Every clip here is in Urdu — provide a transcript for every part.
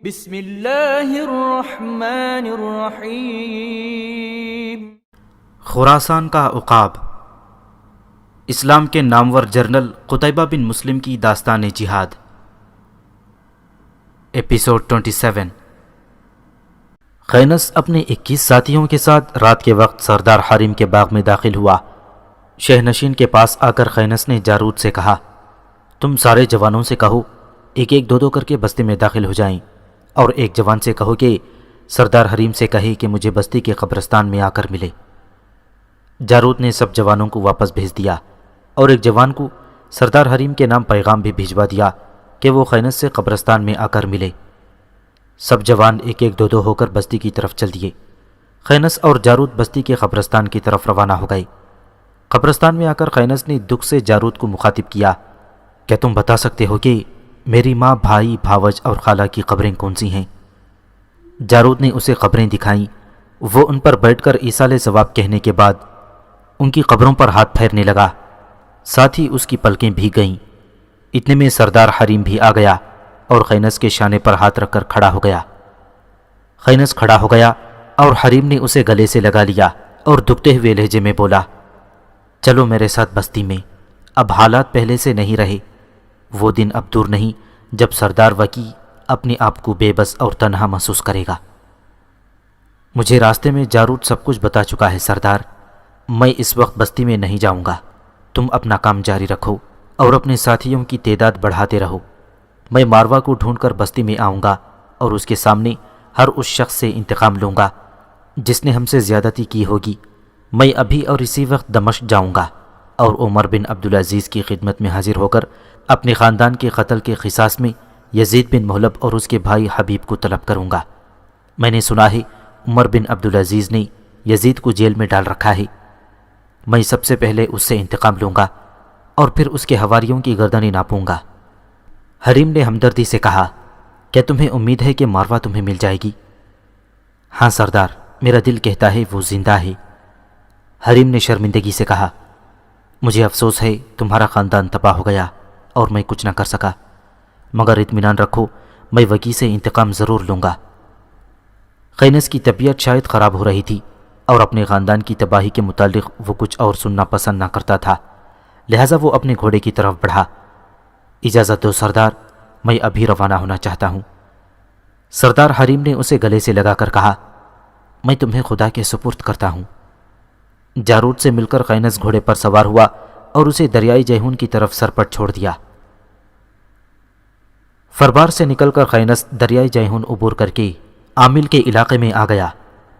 بسم اللہ الرحمن الرحیم۔ خراسان کا عقاب، اسلام کے نامور جنرل قتیبہ بن مسلم کی داستان جہاد، ایپیسوڈ 27۔ خینس اپنے 21 ساتھیوں کے ساتھ رات کے وقت سردار حریم کے باغ میں داخل ہوا۔ شہنشین کے پاس آ کر خینس نے جارود سے کہا، تم سارے جوانوں سے کہو ایک ایک دو کر کے بستی میں داخل ہو جائیں، اور ایک جوان سے کہو کہ سردار حریم سے کہے کہ مجھے بستی کے قبرستان میں آ کر ملے۔ جارود نے سب جوانوں کو واپس بھیج دیا اور ایک جوان کو سردار حریم کے نام پیغام بھی بھیجوا دیا کہ وہ خینس سے قبرستان میں آ کر ملے۔ سب جوان ایک ایک دو ہو کر بستی کی طرف چل دیے۔ خینس اور جارود بستی کے قبرستان کی طرف روانہ ہو گئے۔ قبرستان میں آ کر خینس نے دکھ سے جارود کو مخاطب کیا، کیا تم بتا سکتے ہو کہ میری ماں، بھائی، بھاوج اور خالہ کی قبریں کون سی ہیں؟ جارود نے اسے قبریں دکھائیں۔ وہ ان پر بیٹھ کر ایصال ثواب کہنے کے بعد ان کی قبروں پر ہاتھ پھیرنے لگا، ساتھ ہی اس کی پلکیں بھیگ گئیں۔ اتنے میں سردار حریم بھی آ گیا اور خینس کے شانے پر ہاتھ رکھ کر کھڑا ہو گیا۔ خینس کھڑا ہو گیا اور حریم نے اسے گلے سے لگا لیا اور دکھتے ہوئے لہجے میں بولا، چلو میرے ساتھ بستی میں، اب حالات پہلے سے نہیں رہے۔ وہ دن اب دور نہیں جب سردار وکی اپنے آپ کو بے بس اور تنہا محسوس کرے گا۔ مجھے راستے میں جارود سب کچھ بتا چکا ہے سردار، میں اس وقت بستی میں نہیں جاؤں گا۔ تم اپنا کام جاری رکھو اور اپنے ساتھیوں کی تعداد بڑھاتے رہو۔ میں ماروا کو ڈھونڈ کر بستی میں آؤں گا اور اس کے سامنے ہر اس شخص سے انتقام لوں گا جس نے ہم سے زیادتی کی ہوگی۔ میں ابھی اور اسی وقت دمشق جاؤں گا اور عمر بن عبدالعزیز کی خدمت میں حاضر ہو کر اپنے خاندان کے قتل کے قصاص میں یزید بن محلب اور اس کے بھائی حبیب کو طلب کروں گا۔ میں نے سنا ہے عمر بن عبدالعزیز نے یزید کو جیل میں ڈال رکھا ہے۔ میں سب سے پہلے اس سے انتقام لوں گا اور پھر اس کے حواریوں کی گردنیں ناپوں گا۔ حریم نے ہمدردی سے کہا، کیا تمہیں امید ہے کہ ماروا تمہیں مل جائے گی؟ ہاں سردار، میرا دل کہتا ہے وہ زندہ ہے۔ حریم نے شرمندگی سے کہا، مجھے افسوس ہے تمہارا خاندان تباہ ہو گیا اور میں کچھ نہ کر سکا، مگر اطمینان رکھو میں وکی سے انتقام ضرور لوں گا۔ خینس کی طبیعت شاید خراب ہو رہی تھی اور اپنے خاندان کی تباہی کے متعلق وہ کچھ اور سننا پسند نہ کرتا تھا، لہٰذا وہ اپنے گھوڑے کی طرف بڑھا۔ اجازت دو سردار، میں ابھی روانہ ہونا چاہتا ہوں۔ سردار حریم نے اسے گلے سے لگا کر کہا، میں تمہیں خدا کے سپرد کرتا ہوں۔ جارود سے مل کر خینس گھوڑے پر سوار ہوا اور اسے دریائے جیہون کی طرف سرپٹ چھوڑ دیا۔ فربار سے نکل کر خینس دریائے جیہون عبور کر کے عامل کے علاقے میں آ گیا۔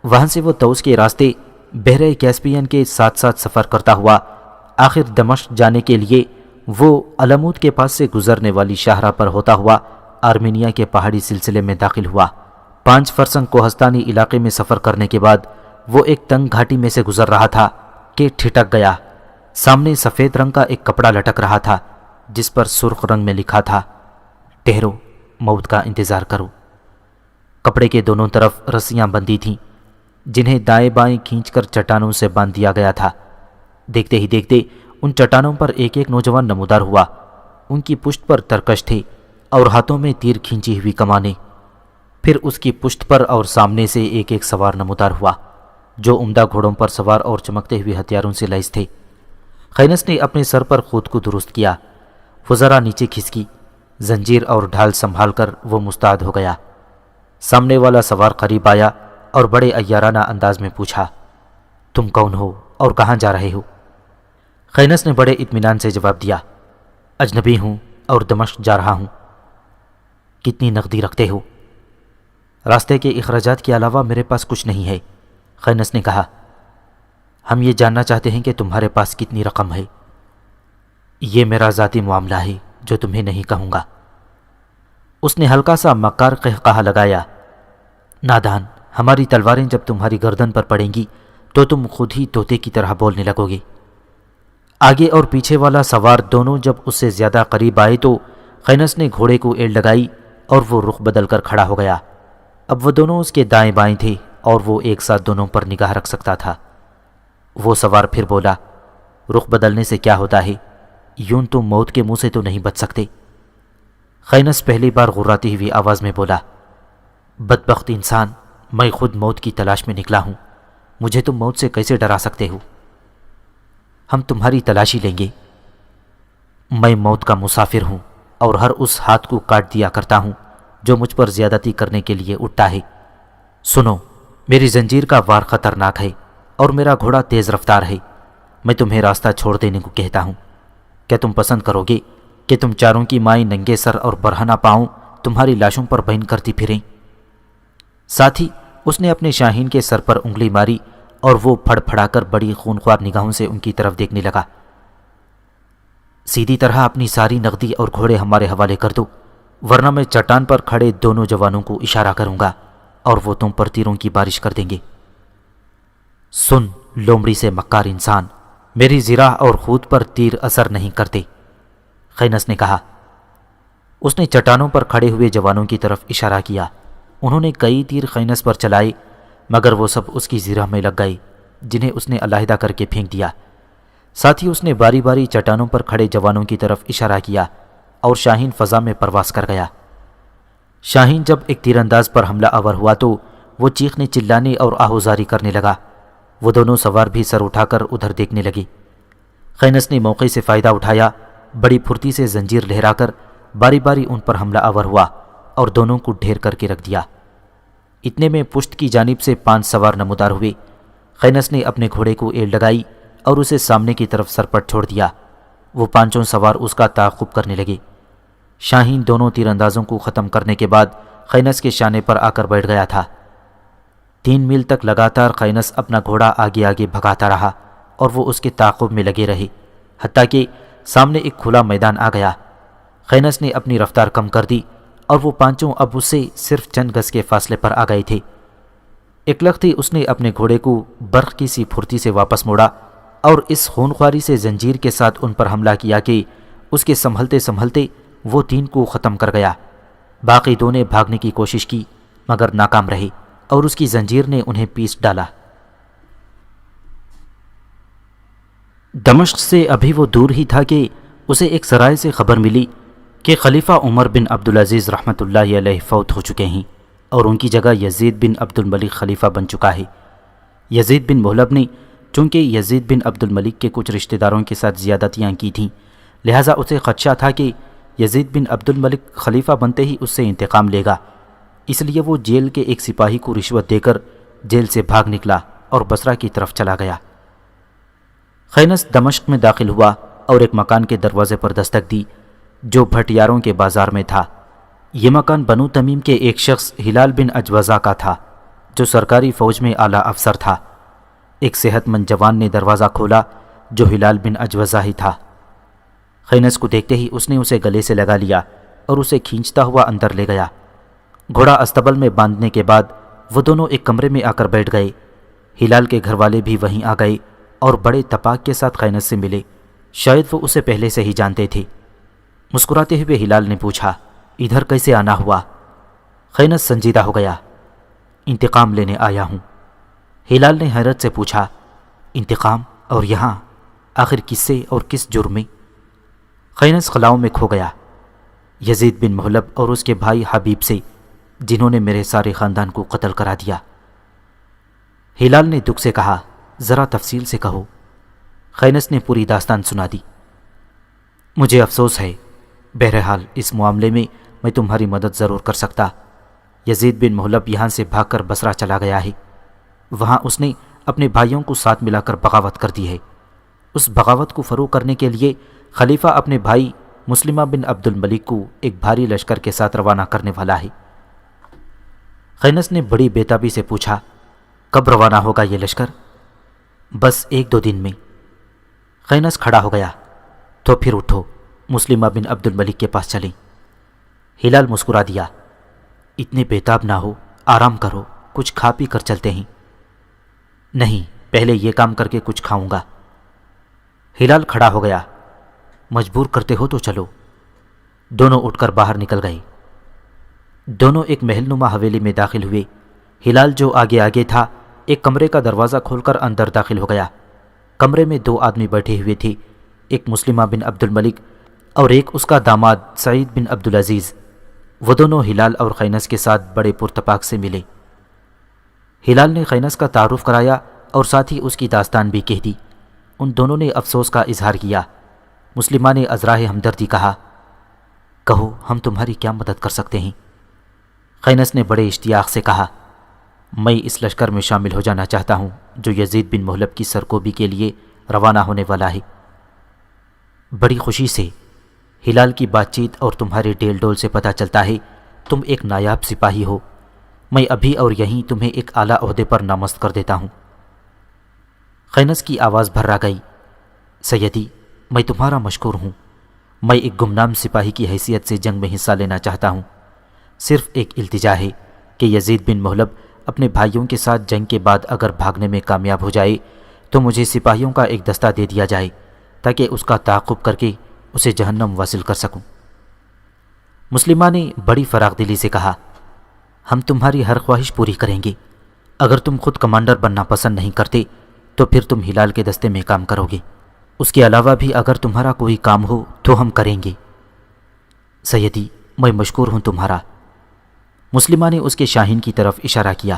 وہاں سے وہ طوس کے راستے بحیرہ کیسپیئن کے ساتھ ساتھ سفر کرتا ہوا آخر دمشق جانے کے لیے وہ علمود کے پاس سے گزرنے والی شاہراہ پر ہوتا ہوا آرمینیا کے پہاڑی سلسلے میں داخل ہوا۔ 5 فرسنگ کوہستانی علاقے میں سفر کرنے کے بعد وہ ایک تنگ گھاٹی میں سے گزر رہا تھا کہ ٹھٹک گیا۔ سامنے سفید رنگ کا ایک کپڑا لٹک رہا تھا جس پر سرخ رنگ میں لکھا تھا، ٹھہرو، موت کا انتظار کرو۔ کپڑے کے دونوں طرف رسیاں بندھی تھیں جنہیں دائیں بائیں کھینچ کر چٹانوں سے باندھ دیا گیا تھا۔ دیکھتے ہی دیکھتے ان چٹانوں پر ایک ایک نوجوان نمودار ہوا۔ ان کی پشت پر ترکش تھے اور ہاتھوں میں تیر کھینچی ہوئی کمانیں۔ پھر اس کی پشت پر اور سامنے سے ایک ایک سوار نمودار ہوا جو عمدہ گھوڑوں پر سوار اور چمکتے ہوئے ہتھیاروں سے لیس تھے۔ خینس نے اپنے سر پر خود کو درست کیا، وہ ذرا نیچے کھسکی، زنجیر اور ڈھال سنبھال کر وہ مستعد ہو گیا۔ سامنے والا سوار قریب آیا اور بڑے عیارانہ انداز میں پوچھا، تم کون ہو اور کہاں جا رہے ہو؟ خینس نے بڑے اطمینان سے جواب دیا، اجنبی ہوں اور دمشق جا رہا ہوں۔ کتنی نقدی رکھتے ہو؟ راستے کے اخراجات کے علاوہ میرے پاس کچھ نہیں ہے، خینس نے کہا۔ ہم یہ جاننا چاہتے ہیں کہ تمہارے پاس کتنی رقم ہے۔ یہ میرا ذاتی معاملہ ہے جو تمہیں نہیں کہوں گا۔ اس نے ہلکا سا مکار قہقہہ لگایا، نادان، ہماری تلواریں جب تمہاری گردن پر پڑیں گی تو تم خود ہی طوطے کی طرح بولنے لگو گے۔ آگے اور پیچھے والا سوار دونوں جب اس سے زیادہ قریب آئے تو خینس نے گھوڑے کو ایڑ لگائی اور وہ رخ بدل کر کھڑا ہو گیا۔ اب وہ دونوں اس کے دائیں بائیں تھے اور وہ ایک ساتھ دونوں پر نگاہ رکھ سکتا تھا۔ وہ سوار پھر بولا، رخ بدلنے سے کیا ہوتا ہے؟ یوں تم موت کے منہ سے تو نہیں بچ سکتے۔ خینس پہلی بار غراتی ہوئی آواز میں بولا، بدبخت انسان، میں خود موت کی تلاش میں نکلا ہوں، مجھے تم موت سے کیسے ڈرا سکتے ہو؟ ہم تمہاری تلاشی لیں گے۔ میں موت کا مسافر ہوں اور ہر اس ہاتھ کو کاٹ دیا کرتا ہوں جو مجھ پر زیادتی کرنے کے لیے اٹھتا ہے۔ سنو، میری زنجیر کا وار خطرناک ہے اور میرا گھوڑا تیز رفتار ہے۔ میں تمہیں راستہ چھوڑ دینے کو کہتا ہوں۔ کیا تم پسند کرو گے کہ تم چاروں کی مائیں ننگے سر اور برہنہ پاؤں تمہاری لاشوں پر بہن کرتی پھریں؟ ساتھ ہی اس نے اپنے شاہین کے سر پر انگلی ماری اور وہ پھڑ پھڑا کر بڑی خونخوار نگاہوں سے ان کی طرف دیکھنے لگا۔ سیدھی طرح اپنی ساری نقدی اور گھوڑے ہمارے حوالے کر دو، ورنہ میں چٹان پر کھڑے دونوں جوانوں کو اشارہ کروں گا اور وہ تم پر تیروں کی بارش کر دیں گے۔ سن لومڑی سے مکار انسان، میری زرہ اور خود پر تیر اثر نہیں کرتے، خینس نے کہا۔ اس نے چٹانوں پر کھڑے ہوئے جوانوں کی طرف اشارہ کیا۔ انہوں نے کئی تیر خینس پر چلائے، مگر وہ سب اس کی زرہ میں لگ گئے، جنہیں اس نے علیحدہ کر کے پھینک دیا۔ ساتھ ہی اس نے باری باری چٹانوں پر کھڑے جوانوں کی طرف اشارہ کیا اور شاہین فضا میں پرواز کر گیا۔ شاہین جب ایک تیر انداز پر حملہ آور ہوا تو وہ چیخنے چلانے اور آہوزاری کرنے لگا۔ وہ دونوں سوار بھی سر اٹھا کر ادھر دیکھنے لگے۔ خینس نے موقع سے فائدہ اٹھایا، بڑی پھرتی سے زنجیر لہرا کر باری باری ان پر حملہ آور ہوا اور دونوں کو ڈھیر کر کے رکھ دیا۔ اتنے میں پشت کی جانب سے 5 سوار نمودار ہوئے۔ خینس نے اپنے گھوڑے کو ایل لگائی اور اسے سامنے کی طرف سرپٹ چھوڑ دیا۔ وہ 5 سوار اس کا تعاقب کرنے لگے۔ شاہین دونوں تیر اندازوں کو ختم کرنے کے بعد خینس کے شانے پر آ کر بیٹھ گیا تھا۔ 3 میل تک لگاتار خینس اپنا گھوڑا آگے آگے بھگاتا رہا اور وہ اس کے تعاقب میں لگے رہے، حتیٰ کہ سامنے ایک کھلا میدان آ گیا۔ خینس نے اپنی رفتار کم کر دی اور وہ 5 اب اس سے صرف چند گز کے فاصلے پر آ گئے تھے۔ ایک لخت ہی اس نے اپنے گھوڑے کو برق کی سی پھرتی سے واپس موڑا اور اس خونخواری سے زنجیر کے ساتھ ان پر حملہ کیا کہ اس کے سنبھلتے سنبھلتے وہ 3 کو ختم کر گیا۔ باقی 2 نے بھاگنے کی کوشش کی مگر ناکام رہے اور اس کی زنجیر نے انہیں پیس ڈالا۔ دمشق سے ابھی وہ دور ہی تھا کہ اسے ایک سرائے سے خبر ملی کہ خلیفہ عمر بن عبدالعزیز رحمۃ اللہ علیہ فوت ہو چکے ہیں اور ان کی جگہ یزید بن عبد الملک خلیفہ بن چکا ہے۔ یزید بن محلب نے چونکہ یزید بن عبد الملک کے کچھ رشتہ داروں کے ساتھ زیادتیاں کی تھیں، لہٰذا اسے خدشہ تھا کہ یزید بن عبد الملک خلیفہ بنتے ہی اس سے انتقام لے گا، اس لیے وہ جیل کے ایک سپاہی کو رشوت دے کر جیل سے بھاگ نکلا اور بصرہ کی طرف چلا گیا۔ خینس دمشق میں داخل ہوا اور ایک مکان کے دروازے پر دستک دی جو بھٹیاروں کے بازار میں تھا۔ یہ مکان بنو تمیم کے ایک شخص ہلال بن اجوزہ کا تھا جو سرکاری فوج میں اعلیٰ افسر تھا۔ ایک صحت مند جوان نے دروازہ کھولا جو ہلال بن اجوزہ ہی تھا۔ خینس کو دیکھتے ہی اس نے اسے گلے سے لگا لیا اور اسے کھینچتا ہوا اندر لے گیا۔ گھوڑا استبل میں باندھنے کے بعد وہ دونوں ایک کمرے میں آ کر بیٹھ گئے۔ ہلال کے گھر والے بھی وہیں آ گئے اور بڑے تپاک کے ساتھ خینس سے ملے، شاید وہ اسے پہلے سے ہی جانتے تھے۔ مسکراتے ہوئے ہلال نے پوچھا، ادھر کیسے آنا ہوا؟ خینس سنجیدہ ہو گیا، انتقام لینے آیا ہوں۔ ہلال نے حیرت سے پوچھا، انتقام اور یہاں؟ آخر کس سے اور کس جرم میں؟ خینس خلاؤں میں کھو گیا، یزید بن محلب اور اس کے بھائی حبیب سے، جنہوں نے میرے سارے خاندان کو قتل کرا دیا۔ ہلال نے دکھ سے کہا، ذرا تفصیل سے کہو۔ خینس نے پوری داستان سنا دی۔ مجھے افسوس ہے، بہرحال اس معاملے میں تمہاری مدد ضرور کر سکتا۔ یزید بن محلب یہاں سے بھاگ کر بصرہ چلا گیا ہے، وہاں اس نے اپنے بھائیوں کو ساتھ ملا کر بغاوت کر دی ہے۔ اس بغاوت کو فروغ کرنے کے لیے خلیفہ اپنے بھائی مسلمہ بن عبد الملک کو ایک بھاری لشکر کے ساتھ روانہ کرنے والا ہے۔ خینس نے بڑی بےتابی سے پوچھا، کب روانہ ہوگا یہ لشکر؟ بس 1-2 دن میں۔ خینس کھڑا ہو گیا، تو پھر اٹھو، مسلمہ بن عبد الملک کے پاس چلیں۔ ہلال مسکرا دیا، اتنے بےتاب نہ ہو، آرام کرو، کچھ کھا پی کر چلتے ہیں۔ نہیں، پہلے یہ کام کر کے کچھ کھاؤں گا۔ ہلال کھڑا ہو گیا، مجبور کرتے ہو تو چلو۔ دونوں اٹھ کر باہر نکل گئے۔ دونوں ایک محل نما حویلی میں داخل ہوئے۔ ہلال جو آگے آگے تھا ایک کمرے کا دروازہ کھول کر اندر داخل ہو گیا۔ کمرے میں 2 آدمی بیٹھے ہوئے تھے، ایک مسلمہ بن عبد الملک اور ایک اس کا داماد سعید بن عبدالعزیز۔ وہ دونوں ہلال اور خینس کے ساتھ بڑے پرتپاک سے ملے۔ ہلال نے خینس کا تعارف کرایا اور ساتھ ہی اس کی داستان بھی کہہ دی۔ ان دونوں نے افسوس کا اظہار کیا۔ مسلمہ نے ازراہ ہمدردی کہا، کہو ہم تمہاری کیا مدد کر سکتے ہیں؟ خینس نے بڑے اشتیاق سے کہا، میں اس لشکر میں شامل ہو جانا چاہتا ہوں جو یزید بن محلب کی سرکوبی کے لیے روانہ ہونے والا ہے۔ بڑی خوشی سے۔ ہلال کی بات چیت اور تمہارے ڈیل ڈول سے پتہ چلتا ہے تم ایک نایاب سپاہی ہو۔ میں ابھی اور یہیں تمہیں ایک اعلیٰ عہدے پر نامزد کر دیتا ہوں۔ خینس کی آواز بھرا گئی، سیدی میں تمہارا مشکور ہوں۔ میں ایک گمنام سپاہی کی حیثیت سے جنگ میں حصہ لینا چاہتا ہوں۔ صرف ایک التجا ہے کہ یزید بن محلب اپنے بھائیوں کے ساتھ جنگ کے بعد اگر بھاگنے میں کامیاب ہو جائے تو مجھے سپاہیوں کا ایک دستہ دے دیا جائے تاکہ اس کا تعاقب کر کے اسے جہنم واصل کر سکوں۔ مسلمہ نے بڑی فراخ دلی سے کہا، ہم تمہاری ہر خواہش پوری کریں گے۔ اگر تم خود کمانڈر بننا پسند نہیں کرتے تو پھر تم ہلال کے دستے میں کام کرو گے۔ اس کے علاوہ بھی اگر تمہارا کوئی کام ہو تو ہم کریں گے۔ سیدی میں مشکور ہوں تمہارا۔ مسلمہ نے اس کے شاہین کی طرف اشارہ کیا،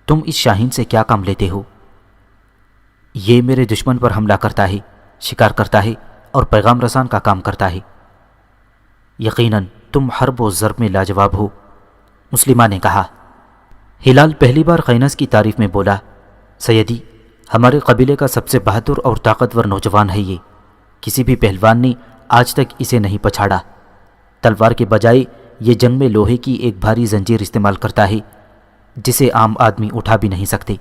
تم اس شاہین سے کیا کام لیتے ہو؟ یہ میرے دشمن پر حملہ کرتا ہے، شکار کرتا ہے اور پیغام رسان کا کام کرتا ہے۔ یقیناً تم حرب و ضرب میں لاجواب ہو، مسلمہ نے کہا۔ ہلال پہلی بار خینس کی تعریف میں بولا، سیدی ہمارے قبیلے کا سب سے بہادر اور طاقتور نوجوان ہے یہ۔ کسی بھی پہلوان نے آج تک اسے نہیں پچھاڑا۔ تلوار کے بجائے یہ جنگ میں لوہے کی ایک بھاری زنجیر استعمال کرتا ہے جسے عام آدمی اٹھا بھی نہیں سکتے۔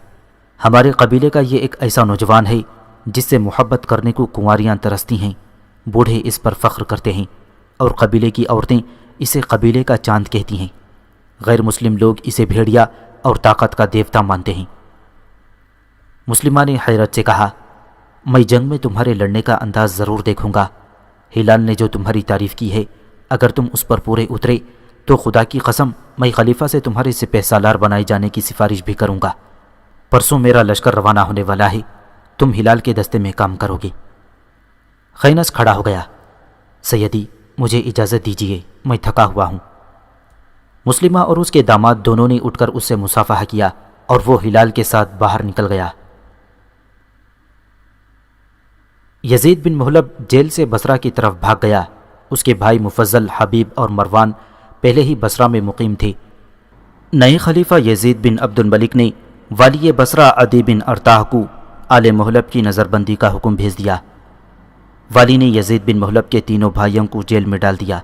ہمارے قبیلے کا یہ ایک ایسا نوجوان ہے جس سے محبت کرنے کو کنواریاں ترستی ہیں، بوڑھے اس پر فخر کرتے ہیں اور قبیلے کی عورتیں اسے قبیلے کا چاند کہتی ہیں۔ غیر مسلم لوگ اسے بھیڑیا اور طاقت کا دیوتا مانتے ہیں۔ مسلمہ نے حیرت سے کہا، میں جنگ میں تمہارے لڑنے کا انداز ضرور دیکھوں گا۔ ہلال نے جو تمہاری تعریف کی ہے اگر تم اس پر پورے اترے تو خدا کی قسم میں خلیفہ سے تمہارے سپہ سالار بنائے جانے کی سفارش بھی کروں گا۔ پرسوں میرا لشکر روانہ ہونے والا ہے، تم ہلال کے دستے میں کام کرو گے۔ خینس کھڑا ہو گیا، سیدی مجھے اجازت دیجیے، میں تھکا ہوا ہوں۔ مسلمہ اور اس کے داماد دونوں نے اٹھ کر اس سے مصافحہ کیا اور وہ ہلال کے ساتھ باہر نکل گیا۔ یزید بن محلب جیل سے بصرہ کی طرف بھاگ گیا۔ اس کے بھائی مفضل، حبیب اور مروان پہلے ہی بصرہ میں مقیم تھے۔ نئے خلیفہ یزید بن عبد الملک نے والی بصرہ عدی بن ارطاح کو آل محلب کی نظر بندی کا حکم بھیج دیا۔ والی نے یزید بن محلب کے تینوں بھائیوں کو جیل میں ڈال دیا۔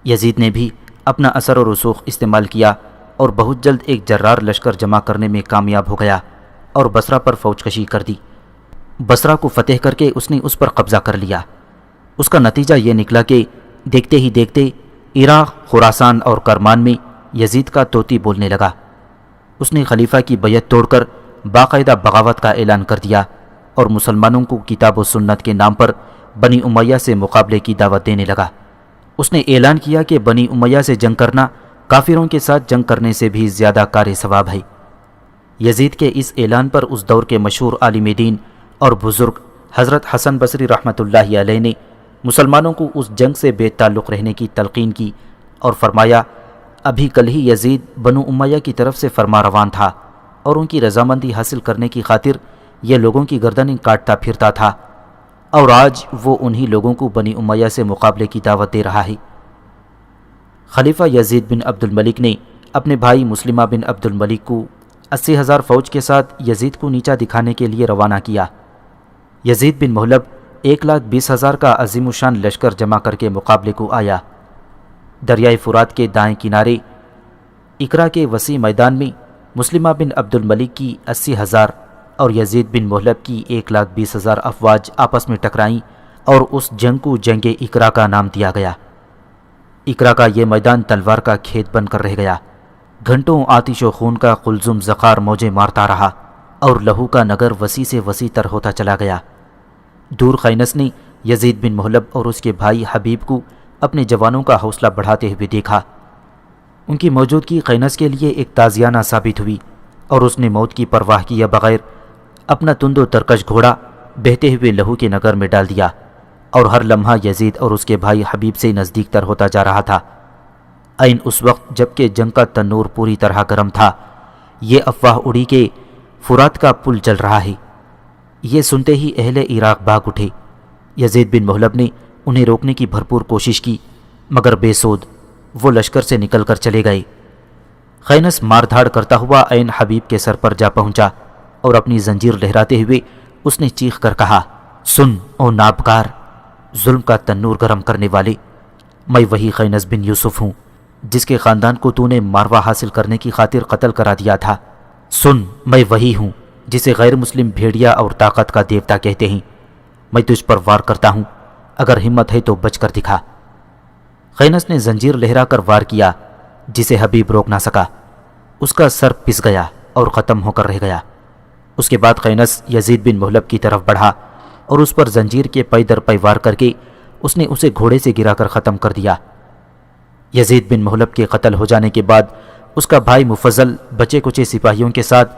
یزید نے بھی اپنا اثر و رسوخ استعمال کیا اور بہت جلد ایک جرار لشکر جمع کرنے میں کامیاب ہو گیا اور بصرہ پر فوج کشی کر دی۔ بصرہ کو فتح کر کے اس نے اس پر قبضہ کر لیا۔ اس کا نتیجہ یہ نکلا کہ دیکھتے ہی دیکھتے عراق، خراسان اور کرمان میں یزید کا طوطی بولنے لگا۔ اس نے خلیفہ کی بیعت توڑ کر باقاعدہ بغاوت کا اعلان کر دیا اور مسلمانوں کو کتاب و سنت کے نام پر بنی امیہ سے مقابلے کی دعوت دینے لگا۔ اس نے اعلان کیا کہ بنی امیہ سے جنگ کرنا کافروں کے ساتھ جنگ کرنے سے بھی زیادہ کار ثواب ہے۔ یزید کے اس اعلان پر اس دور کے مشہور عالم دین اور بزرگ حضرت حسن بصری رحمۃ اللہ علیہ نے مسلمانوں کو اس جنگ سے بے تعلق رہنے کی تلقین کی اور فرمایا، ابھی کل ہی یزید بنو امیہ کی طرف سے فرما روان تھا اور ان کی رضامندی حاصل کرنے کی خاطر یہ لوگوں کی گردنیں کاٹتا پھرتا تھا، اور آج وہ انہی لوگوں کو بنی امیہ سے مقابلے کی دعوت دے رہا ہے۔ خلیفہ یزید بن عبد الملک نے اپنے بھائی مسلمہ بن عبد الملک کو 80,000 فوج کے ساتھ یزید کو نیچا دکھانے کے لیے روانہ کیا۔ یزید بن محلب 1,20,000 کا عظیم الشان لشکر جمع کر کے مقابلے کو آیا۔ دریائے فرات کے دائیں کنارے اکرا کے وسیع میدان میں مسلمہ بن عبد الملک کی 80,000 اور یزید بن محلب کی 1,20,000 افواج آپس میں ٹکرائیں اور اس جنگ کو جنگ اکرا کا نام دیا گیا۔ اکرا کا یہ میدان تلوار کا کھیت بن کر رہ گیا۔ گھنٹوں آتش و خون کا قلزم زخار موجیں مارتا رہا اور لہو کا نگر وسیع سے وسیع تر ہوتا چلا گیا۔ دور خینس نے یزید بن محلب اور اس کے بھائی حبیب کو اپنے جوانوں کا حوصلہ بڑھاتے ہوئے دیکھا۔ ان کی موجودگی خینس کے لیے ایک تازیانہ ثابت ہوئی اور اس نے موت کی پرواہ کیے بغیر اپنا تند و ترکش گھوڑا بہتے ہوئے لہو کے نگر میں ڈال دیا اور ہر لمحہ یزید اور اس کے بھائی حبیب سے نزدیک تر ہوتا جا رہا تھا۔ عین اس وقت جب کہ جنگ کا تنور پوری طرح گرم تھا، یہ افواہ اڑی کہ فرات کا پل چل رہا ہے۔ یہ سنتے ہی اہل عراق بھاگ اٹھے۔ یزید بن محلب نے انہیں روکنے کی بھرپور کوشش کی، مگر بے سود، وہ لشکر سے نکل کر چلے گئے۔ خینس مار دھاڑ کرتا ہوا عین حبیب کے سر پر جا پہنچا اور اپنی زنجیر لہراتے ہوئے اس نے چیخ کر کہا، سن او نابکار، ظلم کا تنور گرم کرنے والے، میں وہی خینس بن یوسف ہوں جس کے خاندان کو تو نے ماروا حاصل کرنے کی خاطر قتل کرا دیا تھا۔ سن، میں وہی ہوں جسے غیر مسلم بھیڑیا اور طاقت کا دیوتا کہتے ہیں۔ میں تجھ پر وار کرتا ہوں، اگر ہمت ہے تو بچ کر دکھا۔ خینس نے زنجیر لہرا کر وار کیا، جسے حبیب روک نہ سکا۔ اس کا سر پس گیا اور ختم ہو کر رہ گیا۔ اس کے بعد خینس یزید بن محلب کی طرف بڑھا اور اس پر زنجیر کے پے در پے وار کر کے اس نے اسے گھوڑے سے گرا کر ختم کر دیا۔ یزید بن محلب کے قتل ہو جانے کے بعد اس کا بھائی مفضل بچے کچے سپاہیوں کے ساتھ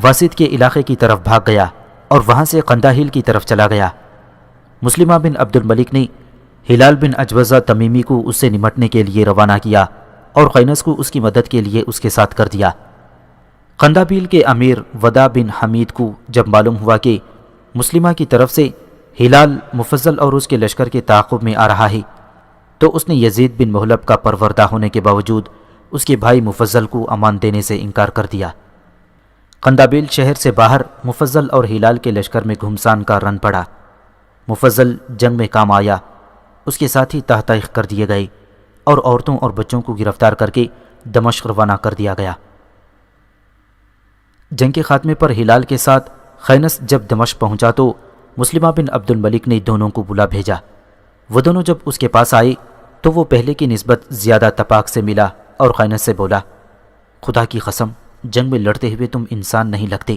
واسط کے علاقے کی طرف بھاگ گیا اور وہاں سے قنداہل کی طرف چلا گیا۔ مسلمہ بن عبد الملک نے ہلال بن اجوزہ تمیمی کو اس سے نمٹنے کے لیے روانہ کیا اور خینس کو اس کی مدد کے لیے اس کے ساتھ کر دیا۔ قندابیل کے امیر ودا بن حمید کو جب معلوم ہوا کہ مسلمہ کی طرف سے ہلال مفضل اور اس کے لشکر کے تعاقب میں آ رہا ہے، تو اس نے یزید بن محلب کا پروردہ ہونے کے باوجود اس کے بھائی مفضل کو امان دینے سے انکار کر دیا۔ قندابیل شہر سے باہر مفضل اور ہلال کے لشکر میں گھمسان کا رن پڑا۔ مفضل جنگ میں کام آیا، اس کے ساتھ ہی تحت کر دیے گئے اور عورتوں اور بچوں کو گرفتار کر کے دمشق روانہ کر دیا گیا۔ جنگ کے خاتمے پر ہلال کے ساتھ خینس جب دمشق پہنچا تو مسلمہ بن عبد الملک نے دونوں کو بلا بھیجا۔ وہ دونوں جب اس کے پاس آئے تو وہ پہلے کی نسبت زیادہ تپاک سے ملا اور خینس سے بولا، خدا کی قسم، جنگ میں لڑتے ہوئے تم انسان نہیں لگتے۔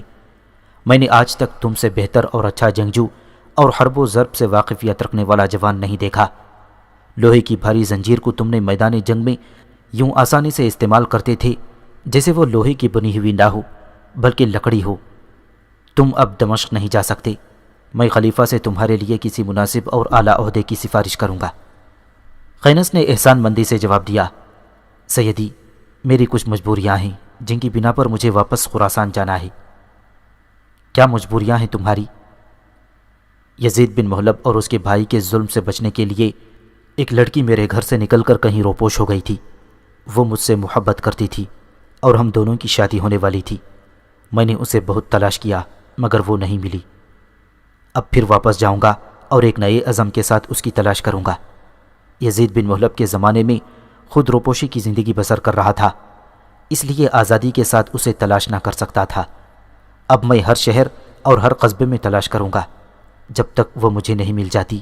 میں نے آج تک تم سے بہتر اور اچھا جنگجو اور حرب و ضرب سے واقفیت رکھنے والا جوان نہیں دیکھا۔ لوہے کی بھاری زنجیر کو تم نے میدان جنگ میں یوں آسانی سے استعمال کرتے تھے جیسے وہ لوہے کی بنی ہوئی نہ ہو بلکہ لکڑی ہو۔ تم اب دمشق نہیں جا سکتے۔ میں خلیفہ سے تمہارے لیے کسی مناسب اور اعلیٰ عہدے کی سفارش کروں گا۔ خینس نے احسان مندی سے جواب دیا، سیدی، میری کچھ مجبوریاں ہیں جن کی بنا پر مجھے واپس خراسان جانا ہے۔ کیا مجبوریاں ہیں تمہاری؟ یزید بن محلب اور اس کے بھائی کے ظلم سے بچنے کے لیے ایک لڑکی میرے گھر سے نکل کر کہیں روپوش ہو گئی تھی۔ وہ مجھ سے محبت کرتی تھی اور ہم دونوں کی شادی ہونے والی تھی۔ میں نے اسے بہت تلاش کیا مگر وہ نہیں ملی۔ اب پھر واپس جاؤں گا اور ایک نئے عزم کے ساتھ اس کی تلاش کروں گا۔ یزید بن محلب کے زمانے میں خود روپوشی کی زندگی بسر کر رہا تھا، اس لیے آزادی کے ساتھ اسے تلاش نہ کر سکتا تھا۔ اب میں ہر شہر اور ہر قصبے میں تلاش کروں گا۔ جب تک وہ مجھے نہیں مل جاتی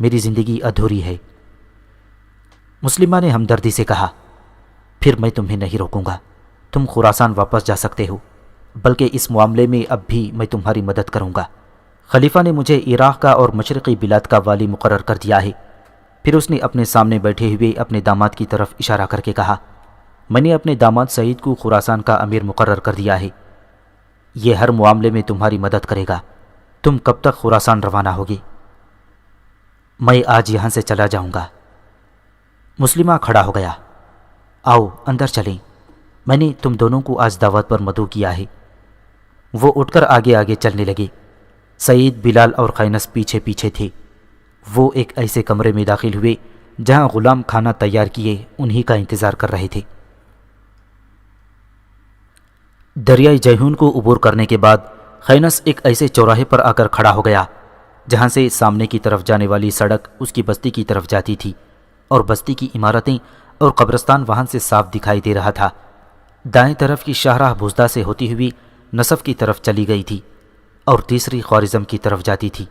میری زندگی ادھوری ہے۔ مسلمہ نے ہمدردی سے کہا، پھر میں تمہیں نہیں روکوں گا، تم خراسان واپس جا سکتے ہو، بلکہ اس معاملے میں اب بھی میں تمہاری مدد کروں گا۔ خلیفہ نے مجھے عراق کا اور مشرقی بلاد کا والی مقرر کر دیا ہے۔ پھر اس نے اپنے سامنے بیٹھے ہوئے اپنے داماد کی طرف اشارہ کر کے کہا، میں نے اپنے داماد سعید کو خراسان کا امیر مقرر کر دیا ہے۔ یہ ہر معاملے میں تمہاری مدد کرے گا۔ تم کب تک خراسان روانہ ہوگے؟ میں آج یہاں سے چلا جاؤں گا۔ مسلمہ کھڑا ہو گیا، آؤ اندر چلیں، میں نے تم دونوں کو آج دعوت پر مدعو کیا ہے۔ وہ اٹھ کر آگے آگے چلنے لگے۔ سعید، بلال اور خینس پیچھے پیچھے تھے۔ وہ ایک ایسے کمرے میں داخل ہوئے جہاں غلام کھانا تیار کیے انہی کا انتظار کر رہے تھے۔ دریائے جیہون کو عبور کرنے کے بعد خینس ایک ایسے چوراہے پر آ کر کھڑا ہو گیا جہاں سے سامنے کی طرف جانے والی سڑک اس کی بستی کی طرف جاتی تھی اور بستی کی عمارتیں اور قبرستان وہاں سے صاف دکھائی دے رہا تھا۔ دائیں طرف کی شاہراہ بھوزدہ سے ہوتی ہوئی نصف کی طرف چلی گئی تھی اور تیسری خوارزم کی طرف جاتی تھی۔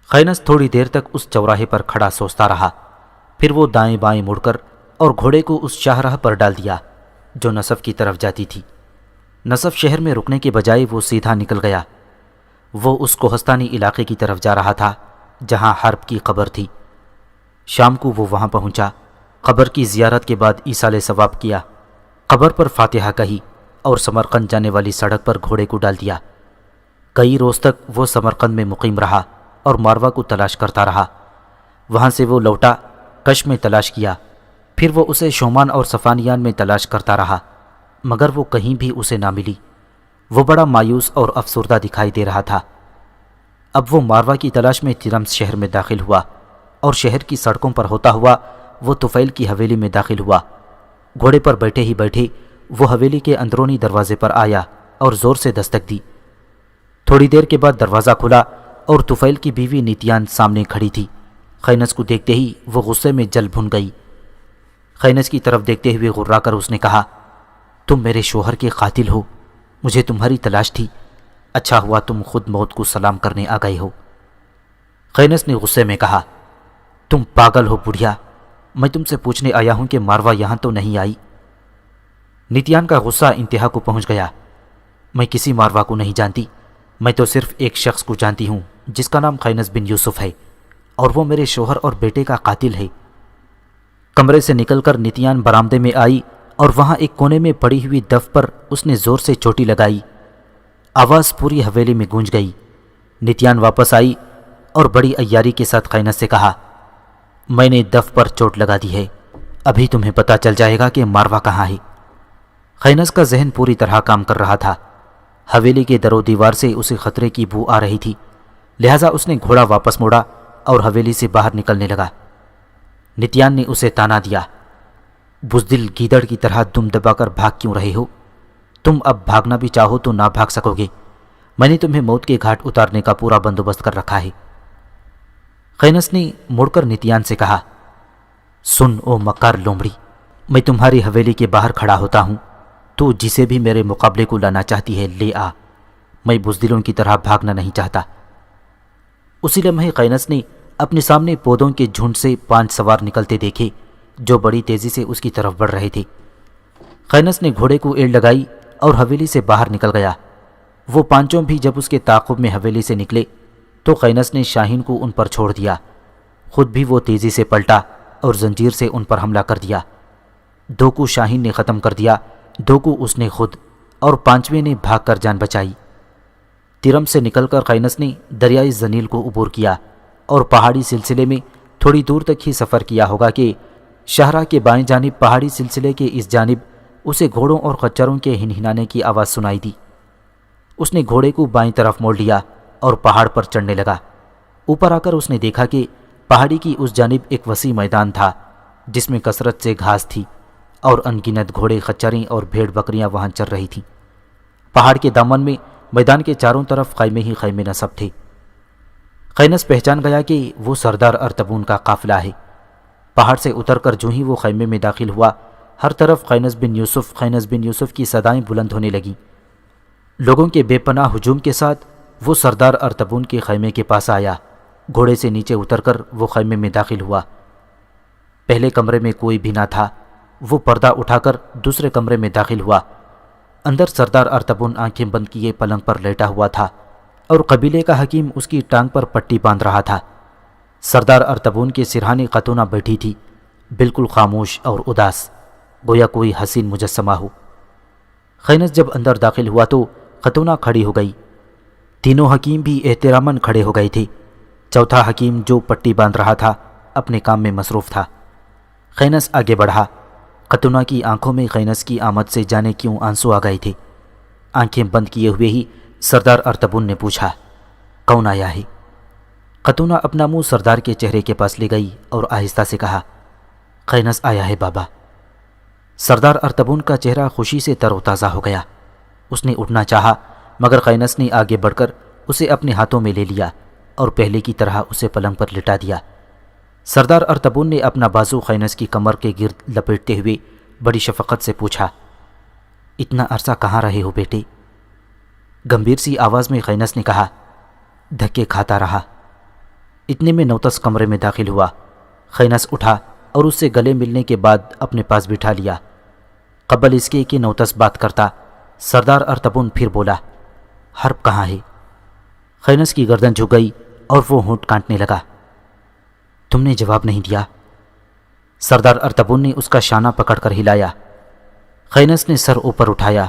خینس تھوڑی دیر تک اس چوراہے پر کھڑا سوچتا رہا، پھر وہ دائیں بائیں مڑ کر اور گھوڑے کو اس شاہراہ پر ڈال دیا جو نصف کی طرف جاتی تھی۔ نصف شہر میں رکنے کے بجائے وہ سیدھا نکل گیا۔ وہ اس کوہستانی علاقے کی طرف جا رہا تھا جہاں حرب کی قبر تھی۔ شام کو وہ وہاں پہنچا، قبر کی زیارت کے بعد ایصال ثواب کیا، قبر پر فاتحہ کہی اور سمرقند جانے والی سڑک پر گھوڑے کو ڈال دیا۔ کئی روز تک وہ سمرقند میں مقیم رہا اور ماروا کو تلاش کرتا رہا۔ وہاں سے وہ لوٹا، کش میں تلاش کیا پھر وہ اسے شومان اور صفانیان میں تلاش کرتا رہا مگر وہ کہیں بھی اسے نہ ملی۔ وہ بڑا مایوس اور افسردہ دکھائی دے رہا تھا۔ اب وہ ماروا کی تلاش میں ترمس شہر میں داخل ہوا اور شہر کی سڑکوں پر ہوتا ہوا وہ طفیل کی حویلی میں داخل ہوا۔ گھوڑے پر بیٹھے ہی بیٹھے وہ حویلی کے اندرونی دروازے پر آیا اور زور سے دستک دی۔ تھوڑی دیر کے بعد دروازہ کھلا اور طفیل کی بیوی نیتیان سامنے کھڑی تھی۔ خینس کو دیکھتے ہی وہ غصے میں جل بھن گئی۔ خینس کی طرف دیکھتے ہوئے غرا کر اس نے کہا، تم میرے شوہر کے قاتل ہو، مجھے تمہاری تلاش تھی، اچھا ہوا تم خود موت کو سلام کرنے آ گئے ہو۔ خینس نے غصے میں کہا، تم پاگل ہو بڑھیا، میں تم سے پوچھنے آیا ہوں کہ ماروا یہاں تو نہیں آئی۔ نیتیان کا غصہ انتہا کو پہنچ گیا۔ میں کسی ماروا کو نہیں جانتی، میں تو صرف ایک شخص کو جانتی ہوں جس کا نام خینس بن یوسف ہے اور وہ میرے شوہر اور بیٹے کا قاتل ہے۔ کمرے سے نکل کر نیتیان برآمدے میں آئی اور وہاں ایک کونے میں پڑی ہوئی دف پر اس نے زور سے چوٹی لگائی۔ آواز پوری حویلی میں گونج گئی۔ نیتیان واپس آئی اور بڑی عیاری کے ساتھ خینس سے کہا، میں نے دف پر چوٹ لگا دی ہے، ابھی تمہیں پتہ چل جائے گا کہ ماروا کہاں ہے۔ خینس کا ذہن پوری طرح کام کر رہا تھا۔ حویلی کے در و دیوار سے اسے خطرے کی بو آ رہی تھی، لہٰذا اس نے گھوڑا واپس موڑا اور حویلی سے باہر نکلنے لگا۔ نیتیان نے اسے تانا دیا، بزدل گیدڑ کی طرح دم دبا کر بھاگ کیوں رہے ہو؟ تم اب بھاگنا بھی چاہو تو نہ بھاگ سکو گے، میں نے تمہیں موت کے گھاٹ اتارنے کا پورا بندوبست کر رکھا ہے۔ خینس نے مڑ کر نیتیان سے کہا، سن او مکار لومڑی، میں تمہاری حویلی کے باہر کھڑا ہوتا ہوں، تو جسے بھی میرے مقابلے کو لانا چاہتی ہے لے آ، میں بزدلوں کی طرح بھاگنا نہیں چاہتا۔ اسی لمحے خینس نے اپنے سامنے پودوں کے جھنڈ سے 5 سوار نکلتے دیکھے جو بڑی تیزی سے اس کی طرف بڑھ رہے تھے۔ خینس نے گھوڑے کو ایڑ لگائی اور حویلی سے باہر نکل گیا۔ وہ 5 بھی جب اس کے تعاقب میں حویلی سے نکلے تو خینس نے شاہین کو ان پر چھوڑ دیا، خود بھی وہ تیزی سے پلٹا اور زنجیر سے ان پر حملہ کر دیا۔ 2 کو شاہین نے ختم کر دیا، 2 کو اس نے خود، اور 5ویں نے بھاگ کر جان بچائی۔ ترم سے نکل کر خینس نے دریائے زنیل کو عبور کیا اور پہاڑی سلسلے میں تھوڑی دور تک ہی سفر کیا ہوگا کہ شاہراہ کے بائیں جانب پہاڑی سلسلے کے اس جانب اسے گھوڑوں اور خچروں کے ہنہنانے کی آواز سنائی دی۔ اس نے گھوڑے کو بائیں طرف موڑ لیا اور پہاڑ پر چڑھنے لگا۔ اوپر آ کر اس نے دیکھا کہ پہاڑی کی اس جانب ایک وسیع میدان تھا جس میں کثرت سے گھاس تھی اور ان گنت گھوڑے، خچریں اور بھیڑ بکریاں وہاں چر رہی تھیں۔ پہاڑ کے دامن میں میدان کے چاروں طرف خیمے ہی خیمے نصب تھے۔ خینس پہچان گیا کہ وہ سردار ارطبون کا قافلہ ہے۔ پہاڑ سے اتر کر جو ہی وہ خیمے میں داخل ہوا، ہر طرف خینس بن یوسف کی صدائیں بلند ہونے لگیں۔ لوگوں کے بے پناہ ہجوم کے ساتھ وہ سردار ارطبون کے خیمے کے پاس آیا۔ گھوڑے سے نیچے اتر کر وہ خیمے میں داخل ہوا۔ پہلے کمرے میں کوئی بھی نہ تھا۔ وہ پردہ اٹھا کر دوسرے کمرے میں داخل ہوا۔ اندر سردار ارطبون آنکھیں بند کیے پلنگ پر لیٹا ہوا تھا اور قبیلے کا حکیم اس کی ٹانگ پر پٹی باندھ رہا تھا۔ سردار ارطبون کے سرہانے خاتونہ بیٹھی تھی، بالکل خاموش اور اداس، گویا کوئی حسین مجسمہ ہو۔ خینس جب اندر داخل ہوا تو خاتونہ کھڑی ہو گئی۔ تینوں حکیم بھی احتراماً کھڑے ہو گئے تھے۔ چوتھا حکیم جو پٹی باندھ رہا تھا اپنے کام میں مصروف تھا۔ خینس آگے بڑھا۔ خاتونہ کی آنکھوں میں خینس کی آمد سے جانے کیوں آنسو آ گئے تھے۔ آنکھیں بند کیے ہوئے ہی سردار ارطبون نے پوچھا، کون آیا ہے؟ خاتونہ اپنا منہ سردار کے چہرے کے پاس لے گئی اور آہستہ سے کہا، خینس آیا ہے بابا۔ سردار ارطبون کا چہرہ خوشی سے تر و تازہ ہو گیا۔ اس نے اٹھنا چاہا مگر خینس نے آگے بڑھ کر اسے اپنے ہاتھوں میں لے لیا اور پہلے کی طرح اسے پلنگ پر لٹا دیا۔ سردار ارطبون نے اپنا بازو خینس کی کمر کے گرد لپیٹتے ہوئے بڑی شفقت سے پوچھا، اتنا عرصہ کہاں رہے ہو بیٹے؟ گمبھیر سی آواز میں خینس نے کہا، دھکے کھاتا رہا۔ اتنے میں نوتس کمرے میں داخل ہوا۔ خینس اٹھا اور اس سے گلے ملنے کے بعد اپنے پاس بٹھا لیا۔ قبل اس کے کہ نوتس بات کرتا، سردار ارطبون پھر بولا، حرب کہاں ہے؟ خینس کی گردن جھک گئی اور وہ ہونٹ کانٹنے لگا۔ تم نے جواب نہیں دیا۔ سردار ارطبون نے اس کا شانہ پکڑ کر ہلایا۔ خینس نے سر اوپر اٹھایا،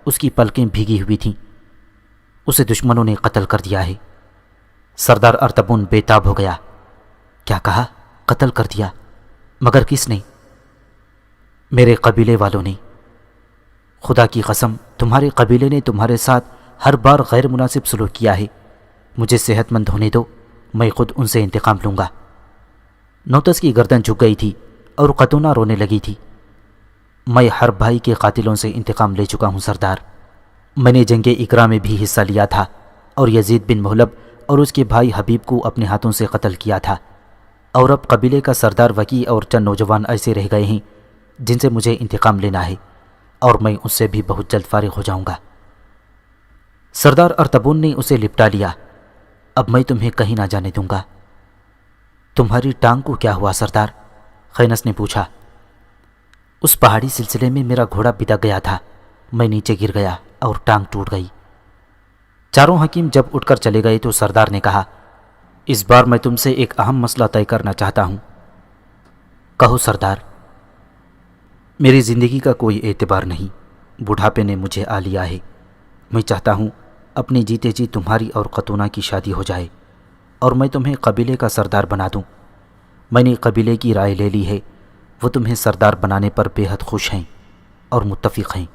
اس کی پلکیں بھیگی ہوئی تھیں۔ اسے دشمنوں نے قتل کر دیا ہے۔ سردار ارطبون بے تاب ہو گیا۔ کیا کہا؟ قتل کر دیا؟ مگر کس نے؟ میرے قبیلے والوں نے، خدا کی قسم تمہارے قبیلے نے تمہارے ساتھ ہر بار غیر مناسب سلوک کیا ہے، مجھے صحت مند ہونے دو، میں خود ان سے انتقام لوں گا۔ نوتس کی گردن جھک گئی تھی اور قطونہ رونے لگی تھی۔ میں ہر بھائی کے قاتلوں سے انتقام لے چکا ہوں سردار، میں نے جنگ اقرا میں بھی حصہ لیا تھا اور یزید بن محلب اور اس کے بھائی حبیب کو اپنے ہاتھوں سے قتل کیا تھا، اور اب قبیلے کا سردار وکی اور چند نوجوان ایسے رہ گئے ہیں جن سے مجھے انتقام لینا ہے، اور میں اس سے بھی بہت جلد فارغ ہو جاؤں گا۔ سردار ارطبون نے اسے لپٹا لیا۔ اب میں تمہیں کہیں نہ جانے دوں گا۔ تمہاری ٹانگ کو کیا ہوا سردار؟ خینس نے پوچھا۔ اس پہاڑی سلسلے میں میرا گھوڑا بدک گیا تھا، میں نیچے گر گیا اور ٹانگ ٹوٹ گئی۔ چاروں حکیم جب اٹھ کر چلے گئے تو سردار نے کہا، اس بار میں تم سے ایک اہم مسئلہ طے کرنا چاہتا ہوں۔ کہو سردار۔ میری زندگی کا کوئی اعتبار نہیں، بڑھاپے نے مجھے آ لیا ہے، میں چاہتا ہوں اپنے جیتے جی تمہاری اور قطونہ کی شادی ہو جائے اور میں تمہیں قبیلے کا سردار بنا دوں۔ میں نے قبیلے کی رائے لے لی ہے، وہ تمہیں سردار بنانے پر بے حد خوش ہیں اور متفق ہیں۔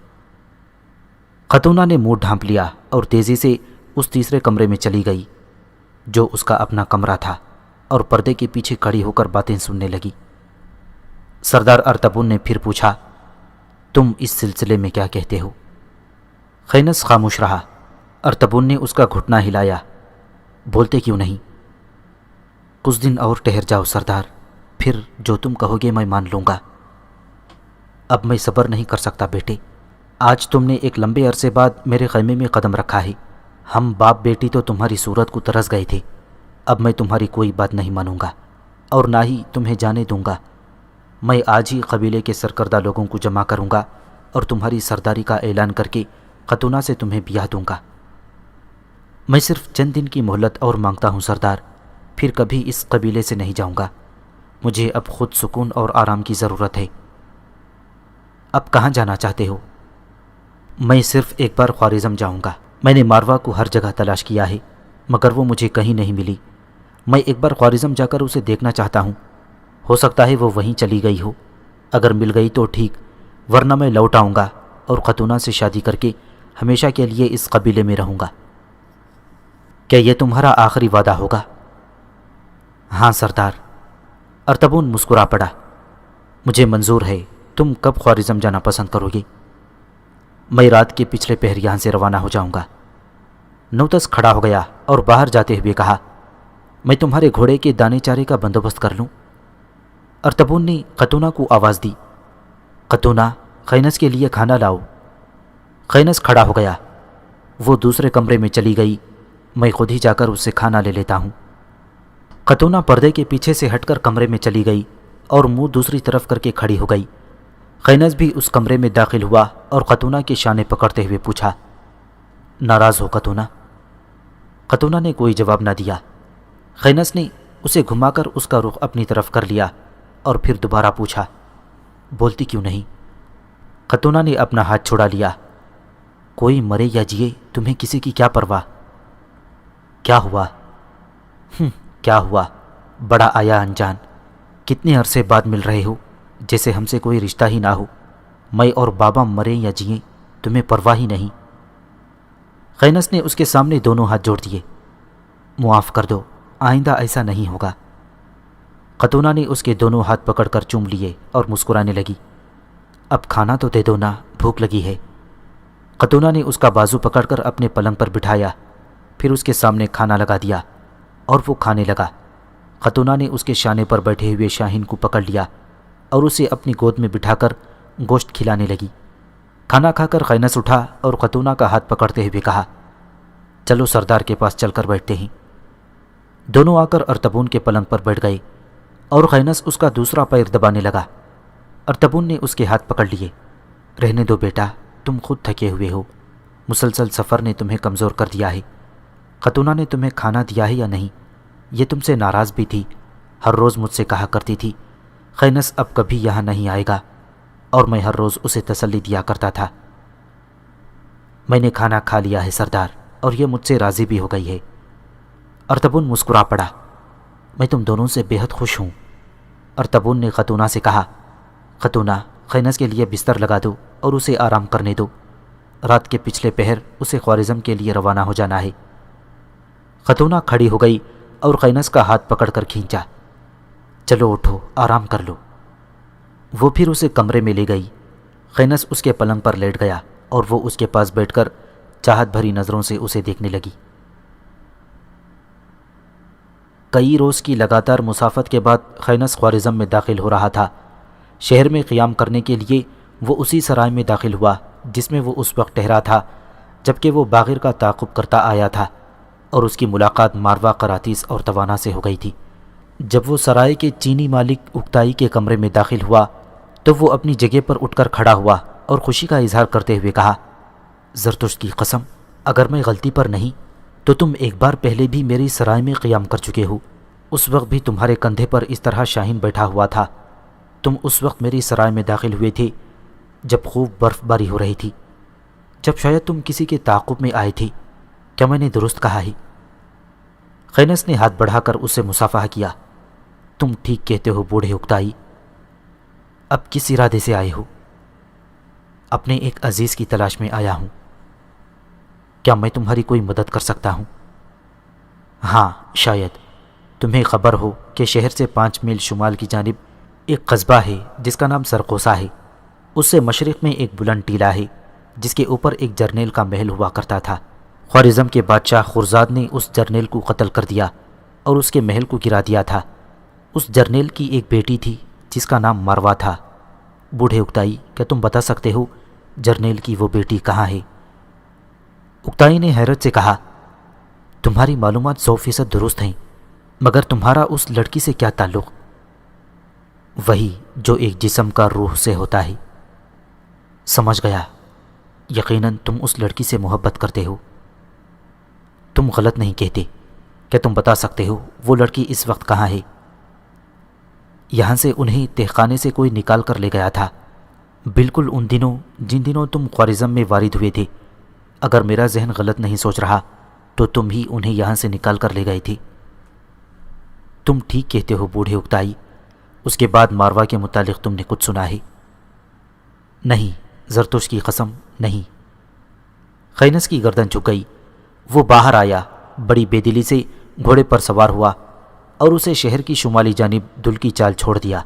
قطونہ نے منہ ڈھانپ لیا اور تیزی سے اس تیسرے کمرے میں چلی گئی جو اس کا اپنا کمرہ تھا، اور پردے کے پیچھے کھڑی ہو کر باتیں سننے لگی۔ سردار ارطبون نے پھر پوچھا، تم اس سلسلے میں کیا کہتے ہو؟ خینس خاموش رہا۔ ارطبون نے اس کا گھٹنا ہلایا۔ بولتے کیوں نہیں؟ کچھ دن اور ٹھہر جاؤ سردار، پھر جو تم کہو گے میں مان لوں گا۔ اب میں صبر نہیں کر سکتا بیٹے، آج تم نے ایک لمبے عرصے بعد میرے خیمے میں قدم رکھا ہے۔ ہم باپ بیٹی تو تمہاری صورت کو ترس گئے تھے، اب میں تمہاری کوئی بات نہیں مانوں گا اور نہ ہی تمہیں جانے دوں گا۔ میں آج ہی قبیلے کے سرکردہ لوگوں کو جمع کروں گا اور تمہاری سرداری کا اعلان کر کے قطونہ سے تمہیں بیاہ دوں گا۔ میں صرف چند دن کی مہلت اور مانگتا ہوں سردار، پھر کبھی اس قبیلے سے نہیں جاؤں گا۔ مجھے اب خود سکون اور آرام کی ضرورت ہے۔ اب کہاں جانا چاہتے ہو؟ میں صرف ایک بار خوارزم جاؤں گا۔ میں نے ماروا کو ہر جگہ تلاش کیا ہے مگر وہ مجھے کہیں نہیں ملی۔ میں ایک بار خوارزم جا کر اسے دیکھنا چاہتا ہوں، ہو سکتا ہے وہ وہیں چلی گئی ہو۔ اگر مل گئی تو ٹھیک، ورنہ میں لوٹ آؤں گا اور قطونہ سے شادی کر کے ہمیشہ کے لیے اس قبیلے میں رہوں گا۔ کیا یہ تمہارا آخری وعدہ ہوگا؟ ہاں سردار۔ ارطبون مسکرا پڑا۔ مجھے منظور ہے، تم کب خوارزم جانا پسند کرو گے؟ میں رات کے پچھلے پہر یہاں سے روانہ ہو جاؤں گا۔ نوتس کھڑا ہو گیا اور باہر جاتے ہوئے کہا، میں تمہارے گھوڑے کے دانے چارے کا بندوبست کر لوں؟ ارطبون نے قطونہ کو آواز دی، قطونہ خینس کے لیے کھانا لاؤ۔ خینس کھڑا ہو گیا۔ وہ دوسرے کمرے میں چلی گئی، میں خود ہی جا کر اس سے کھانا لے لیتا ہوں۔ قطونہ پردے کے پیچھے سے ہٹ کر کمرے میں چلی گئی اور منہ دوسری طرف کر کے کھڑی ہو گئی۔ خینس بھی اس کمرے میں داخل ہوا اور قطونہ کے شانے پکڑتے ہوئے پوچھا، ناراض ہو قطونہ؟ قطونہ نے کوئی جواب نہ دیا۔ خینس نے اسے گھما کر اس کا رخ اپنی طرف کر لیا اور پھر دوبارہ پوچھا، بولتی کیوں نہیں؟ قطونہ نے اپنا ہاتھ چھڑا لیا۔ کوئی مرے یا جیے تمہیں کسی کی کیا پرواہ؟ کیا ہوا؟ کیا ہوا؟ بڑا آیا انجان، کتنے عرصے بعد مل رہے ہو، جیسے ہم سے کوئی رشتہ ہی نہ ہو۔ میں اور بابا مرے یا جیے تمہیں پرواہ ہی نہیں۔ خینس نے اس کے سامنے دونوں ہاتھ جوڑ دیے۔ معاف کر دو، آئندہ ایسا نہیں ہوگا۔ قطونہ نے اس کے دونوں ہاتھ پکڑ کر چوم لیے اور مسکرانے لگی۔ اب کھانا تو دے دو نا، بھوک لگی ہے۔ قطونہ نے اس کا بازو پکڑ کر اپنے پلنگ پر بٹھایا، پھر اس کے سامنے کھانا لگا دیا اور وہ کھانے لگا۔ قطونہ نے اس کے شانے پر بیٹھے ہوئے شاہین کو پکڑ لیا اور اسے اپنی گود میں بٹھا کر گوشت کھلانے لگی۔ کھانا کھا کر خینس اٹھا اور قطونہ کا ہاتھ پکڑتے ہوئے کہا، چلو سردار کے پاس چل کر بیٹھتے ہیں۔ دونوں آ کر ارطبون کے پلنگ پر بیٹھ گئے اور خینس اس کا دوسرا پیر دبانے لگا۔ ارطبون نے اس کے ہاتھ پکڑ لیے۔ رہنے دو بیٹا، تم خود تھکے ہوئے ہو، مسلسل سفر نے تمہیں کمزور کر دیا ہے۔ قطونہ نے تمہیں کھانا دیا ہے یا نہیں؟ یہ تم سے ناراض بھی تھی، ہر روز مجھ سے کہا کرتی تھی، خینس اب کبھی یہاں نہیں آئے گا، اور میں ہر روز اسے تسلی دیا کرتا تھا۔ میں نے کھانا کھا لیا ہے سردار، اور یہ مجھ سے راضی بھی ہو گئی ہے۔ ارطبون مسکرا پڑا۔ میں تم دونوں سے بے حد خوش ہوں۔ ارطبون نے قطونہ سے کہا، قطونہ خینس کے لیے بستر لگا دو اور اسے آرام کرنے دو۔ رات کے پچھلے پہر اسے خوارزم کے لیے روانہ ہو جانا ہے۔ خاتونہ کھڑی ہو گئی اور خینس کا ہاتھ پکڑ کر کھینچا۔ چلو اٹھو، آرام کر لو۔ وہ پھر اسے کمرے میں لے گئی۔ خینس اس کے پلنگ پر لیٹ گیا اور وہ اس کے پاس بیٹھ کر چاہت بھری نظروں سے اسے دیکھنے لگی۔ کئی روز کی لگاتار مسافت کے بعد خینس خوارزم میں داخل ہو رہا تھا۔ شہر میں قیام کرنے کے لیے وہ اسی سرائے میں داخل ہوا جس میں وہ اس وقت ٹھہرا تھا جبکہ وہ باغر کا تعاقب کرتا آیا تھا، اور اس کی ملاقات ماروا قراتیس اور توانا سے ہو گئی تھی۔ جب وہ سرائے کے چینی مالک اکتائی کے کمرے میں داخل ہوا تو وہ اپنی جگہ پر اٹھ کر کھڑا ہوا اور خوشی کا اظہار کرتے ہوئے کہا، زرتشت کی قسم، اگر میں غلطی پر نہیں تو تم ایک بار پہلے بھی میری سرائے میں قیام کر چکے ہو۔ اس وقت بھی تمہارے کندھے پر اس طرح شاہین بیٹھا ہوا تھا۔ تم اس وقت میری سرائے میں داخل ہوئے تھے جب خوب برف باری ہو رہی تھی، جب شاید تم کسی کے تعاقب میں آئے تھے۔ کیا میں نے درست کہا ہے؟ خینس نے ہاتھ بڑھا کر اس سے مصافحہ کیا۔ تم ٹھیک کہتے ہو بوڑھے اکتائی۔ اب کس ارادے سے آئے ہو؟ اپنے ایک عزیز کی تلاش میں آیا ہوں۔ کیا میں تمہاری کوئی مدد کر سکتا ہوں؟ ہاں، شاید تمہیں خبر ہو کہ شہر سے 5 میل شمال کی جانب ایک قصبہ ہے جس کا نام سرقوسا ہے۔ اس سے مشرق میں ایک بلند ٹیلہ ہے جس کے اوپر ایک جرنیل کا محل ہوا کرتا تھا۔ خوارزم کے بادشاہ خرزاد نے اس جرنیل کو قتل کر دیا اور اس کے محل کو گرا دیا تھا۔ اس جرنیل کی ایک بیٹی تھی جس کا نام ماروا تھا۔ بوڑھے اکتائی، کیا تم بتا سکتے ہو جرنیل کی وہ بیٹی کہاں ہے؟ اکتائی نے حیرت سے کہا، تمہاری معلومات 100% درست ہیں، مگر تمہارا اس لڑکی سے کیا تعلق؟ وہی جو ایک جسم کا روح سے ہوتا ہے۔ سمجھ گیا، یقیناً تم اس لڑکی سے محبت کرتے ہو۔ تم غلط نہیں کہتے۔ کیا تم بتا سکتے ہو وہ لڑکی اس وقت کہاں ہے؟ یہاں سے انہیں تہخانے سے کوئی نکال کر لے گیا تھا، بالکل ان دنوں جن دنوں تم خوارزم میں وارد ہوئے تھے۔ اگر میرا ذہن غلط نہیں سوچ رہا تو تم ہی انہیں یہاں سے نکال کر لے گئے تھے۔ تم ٹھیک کہتے ہو بوڑھے اکتائی۔ اس کے بعد ماروا کے متعلق تم نے کچھ سنا ہے؟ نہیں، زرتشت کی قسم نہیں۔ خینس کی گردن جھک گئی۔ وہ باہر آیا، بڑی بے دلی سے گھوڑے پر سوار ہوا اور اسے شہر کی شمالی جانب دل کی چال چھوڑ دیا۔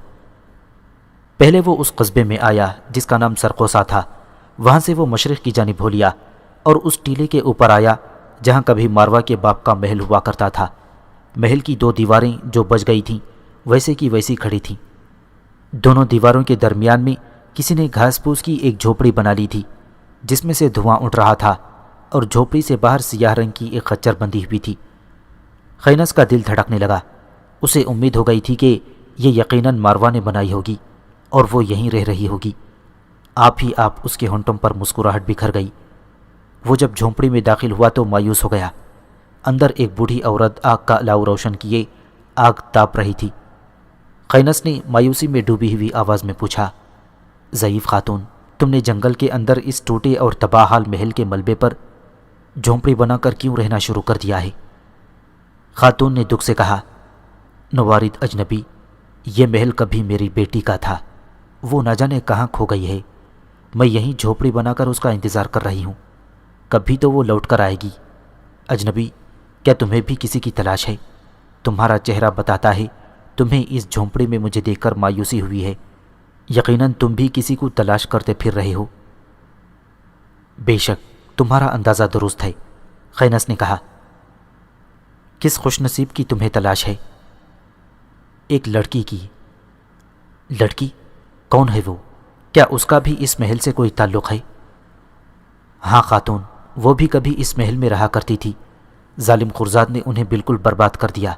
پہلے وہ اس قصبے میں آیا جس کا نام سرقوسا تھا، وہاں سے وہ مشرق کی جانب ہو لیا اور اس ٹیلے کے اوپر آیا جہاں کبھی ماروا کے باپ کا محل ہوا کرتا تھا۔ محل کی 2 دیواریں جو بچ گئی تھیں ویسے کی ویسی کھڑی تھیں۔ دونوں دیواروں کے درمیان میں کسی نے گھاس پھوس کی ایک جھوپڑی بنا لی تھی جس میں سے دھواں اٹھ رہا تھا، اور جھوپڑی سے باہر سیاہ رنگ کی ایک خچر بندھی ہوئی تھی۔ خینس کا دل دھڑکنے لگا۔ اسے امید ہو گئی تھی کہ یہ یقیناً ماروا نے بنائی ہوگی اور وہ یہیں رہ رہی ہوگی۔ آپ ہی آپ اس کے ہونٹوں پر مسکراہٹ بکھر گئی۔ وہ جب جھونپڑی میں داخل ہوا تو مایوس ہو گیا۔ اندر ایک بوڑھی عورت آگ کا الاؤ روشن کیے آگ تاپ رہی تھی۔ خینس نے مایوسی میں ڈوبی ہوئی آواز میں پوچھا، ضعیف خاتون، تم نے جنگل کے اندر اس ٹوٹے اور تباہ حال محل کے ملبے پر جھونپڑی بنا کر کیوں رہنا شروع کر دیا ہے؟ خاتون نے دکھ سے کہا، نوارد اجنبی، یہ محل کبھی میری بیٹی کا تھا، وہ نہ جانے کہاں کھو گئی ہے۔ میں یہیں جھونپڑی بنا کر اس کا انتظار کر رہی ہوں، کبھی تو وہ لوٹ کر آئے گی۔ اجنبی، کیا تمہیں بھی کسی کی تلاش ہے؟ تمہارا چہرہ بتاتا ہے تمہیں اس جھونپڑی میں مجھے دیکھ کر مایوسی ہوئی ہے۔ یقیناً تم بھی کسی کو تلاش کرتے پھر رہے ہو۔ بے شک تمہارا اندازہ درست ہے، خینس نے کہا۔ کس خوش نصیب کی تمہیں تلاش ہے؟ ایک لڑکی کی۔ لڑکی؟ کون ہے وہ؟ کیا اس کا بھی اس محل سے کوئی تعلق ہے؟ ہاں خاتون، وہ بھی کبھی اس محل میں رہا کرتی تھی، ظالم خرزاد نے انہیں بالکل برباد کر دیا۔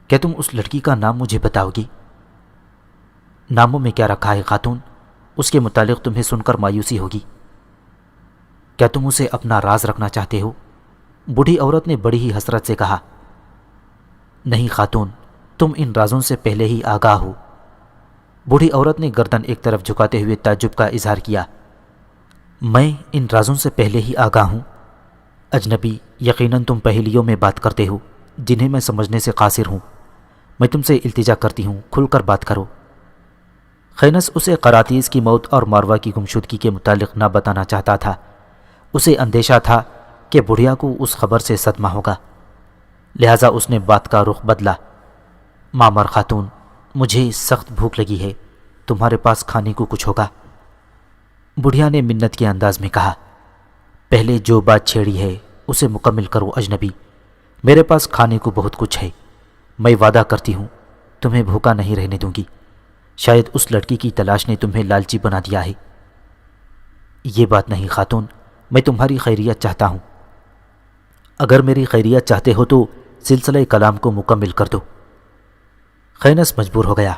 کیا تم اس لڑکی کا نام مجھے بتاؤ گی؟ ناموں میں کیا رکھا ہے خاتون؟ اس کے متعلق تمہیں سن کر مایوسی ہوگی۔ کیا تم اسے اپنا راز رکھنا چاہتے ہو؟ بوڑھی عورت نے بڑی ہی حسرت سے کہا۔ نہیں خاتون، تم ان رازوں سے پہلے ہی آگاہ ہو۔ بوڑھی عورت نے گردن ایک طرف جھکاتے ہوئے تعجب کا اظہار کیا۔ میں ان رازوں سے پہلے ہی آگاہ ہوں؟ اجنبی، یقیناً تم پہیلیوں میں بات کرتے ہو جنہیں میں سمجھنے سے قاصر ہوں۔ میں تم سے التجا کرتی ہوں، کھل کر بات کرو۔ خینس اسے قراتیز کی موت اور ماروا کی گمشدگی کے متعلق نہ بتانا چاہتا تھا۔ اسے اندیشہ تھا کہ بڑھیا کو اس خبر سے صدمہ ہوگا، لہٰذا اس نے بات کا رخ بدلا۔ مامر خاتون، مجھے سخت بھوک لگی ہے، تمہارے پاس کھانے کو کچھ ہوگا؟ بڑھیا نے منت کے انداز میں کہا۔ پہلے جو بات چھیڑی ہے اسے مکمل کرو اجنبی، میرے پاس کھانے کو بہت کچھ ہے، میں وعدہ کرتی ہوں تمہیں بھوکا نہیں رہنے دوں گی۔ شاید اس لڑکی کی تلاش نے تمہیں لالچی بنا دیا ہے۔ یہ بات نہیں خاتون، میں تمہاری خیریت چاہتا ہوں۔ اگر میری خیریت چاہتے ہو تو سلسلہ کلام کو مکمل کر دو۔ خینس مجبور ہو گیا۔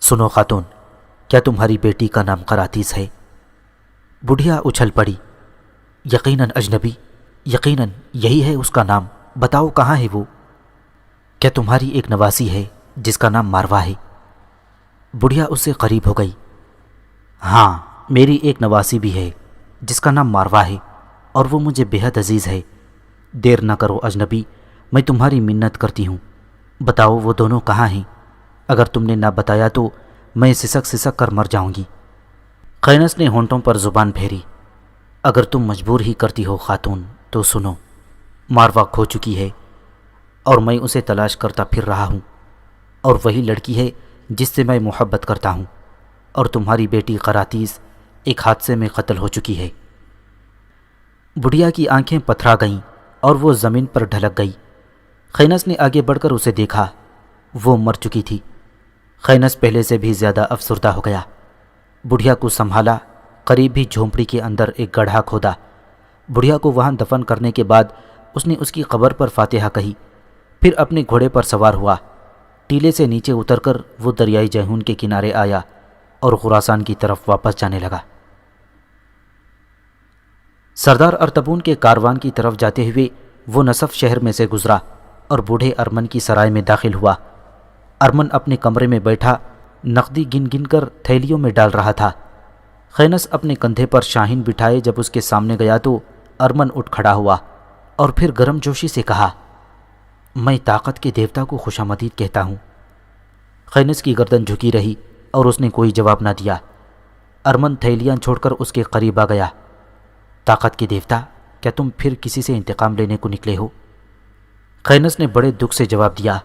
سنو خاتون، کیا تمہاری بیٹی کا نام قراتیز ہے؟ بڑھیا اچھل پڑی۔ یقیناً اجنبی، یقیناً یہی ہے اس کا نام، بتاؤ کہاں ہے وہ؟ کیا تمہاری ایک نواسی ہے جس کا نام ماروا ہے؟ بڑھیا اس سے قریب ہو گئی۔ ہاں، میری ایک نواسی بھی ہے جس کا نام ماروا ہے، اور وہ مجھے بے حد عزیز ہے۔ دیر نہ کرو اجنبی، میں تمہاری منت کرتی ہوں، بتاؤ وہ دونوں کہاں ہیں؟ اگر تم نے نہ بتایا تو میں سسک سسک کر مر جاؤں گی۔ خینس نے ہونٹوں پر زبان پھیری۔ اگر تم مجبور ہی کرتی ہو خاتون تو سنو، ماروا کھو چکی ہے اور میں اسے تلاش کرتا پھر رہا ہوں، اور وہی لڑکی ہے جس سے میں محبت کرتا ہوں، اور تمہاری بیٹی قراتیز ایک حادثے میں قتل ہو چکی ہے۔ بڑھیا کی آنکھیں پتھرا گئیں اور وہ زمین پر ڈھلک گئی۔ خینس نے آگے بڑھ کر اسے دیکھا، وہ مر چکی تھی۔ خینس پہلے سے بھی زیادہ افسردہ ہو گیا۔ بڑھیا کو سنبھالا، قریب ہی جھونپڑی کے اندر ایک گڑھا کھودا۔ بڑھیا کو وہاں دفن کرنے کے بعد اس نے اس کی قبر پر فاتحہ کہی، پھر اپنے گھوڑے پر سوار ہوا۔ ٹیلے سے نیچے اتر کر وہ دریائے جیہون کے کنارے آیا اور خراسان کی طرف واپس جانے لگا۔ سردار ارتبون کے کاروان کی طرف جاتے ہوئے وہ نصف شہر میں سے گزرا اور بوڑھے ارمن کی سرائے میں داخل ہوا۔ ارمن اپنے کمرے میں بیٹھا نقدی گن گن کر تھیلیوں میں ڈال رہا تھا۔ خینس اپنے کندھے پر شاہین بٹھائے جب اس کے سامنے گیا تو ارمن اٹھ کھڑا ہوا اور پھر گرم جوشی سے کہا، میں طاقت کے دیوتا کو خوش آمدید کہتا ہوں۔ خینس کی گردن جھکی رہی اور اس نے کوئی جواب نہ دیا۔ ارمن تھیلیاں چھوڑ کر اس کے قریب آ گیا۔ طاقت کے دیوتا، کیا تم پھر کسی سے انتقام لینے کو نکلے ہو؟ خینس نے بڑے دکھ سے جواب دیا،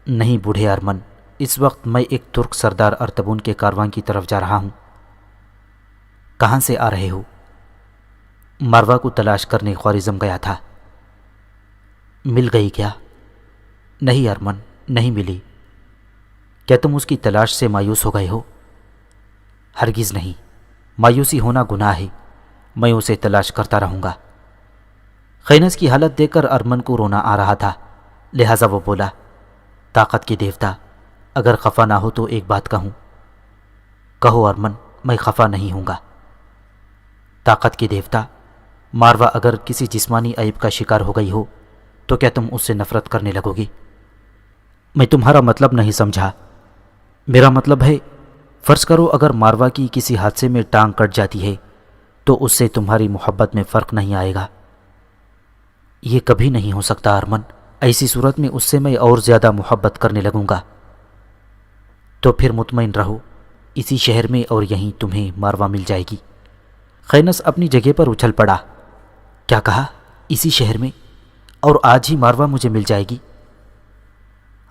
نہیں بوڑھے ارمن، اس وقت میں ایک ترک سردار ارتبون کے کاروان کی طرف جا رہا ہوں۔ کہاں سے آ رہے ہو؟ ماروا کو تلاش کرنے خوارزم گیا تھا۔ مل گئی کیا؟ نہیں ارمن، نہیں ملی۔ کیا تم اس کی تلاش سے مایوس ہو گئے ہو؟ ہرگز نہیں، مایوسی ہونا گناہ ہے، میں اسے تلاش کرتا رہوں گا۔ خینس کی حالت دیکھ کر ارمن کو رونا آ رہا تھا، لہٰذا وہ بولا، طاقت کے دیوتا، اگر خفا نہ ہو تو ایک بات کہوں؟ کہو ارمن، میں خفا نہیں ہوں گا۔ طاقت کے دیوتا، ماروا اگر کسی جسمانی عیب کا شکار ہو گئی ہو تو کیا تم اس سے نفرت کرنے لگو گی؟ میں تمہارا مطلب نہیں سمجھا۔ میرا مطلب ہے، فرض کرو اگر ماروا کی کسی حادثے میں ٹانگ کٹ جاتی ہے تو اس سے تمہاری محبت میں فرق نہیں آئے گا۔ یہ کبھی نہیں ہو سکتا ارمن، ایسی صورت میں اس سے میں اور زیادہ محبت کرنے لگوں گا۔ تو پھر مطمئن رہو، اسی شہر میں اور یہیں تمہیں ماروا مل جائے گی۔ خینس اپنی جگہ پر اچھل پڑا۔ کیا کہا؟ اسی شہر میں؟ اور آج ہی ماروا مجھے مل جائے گی؟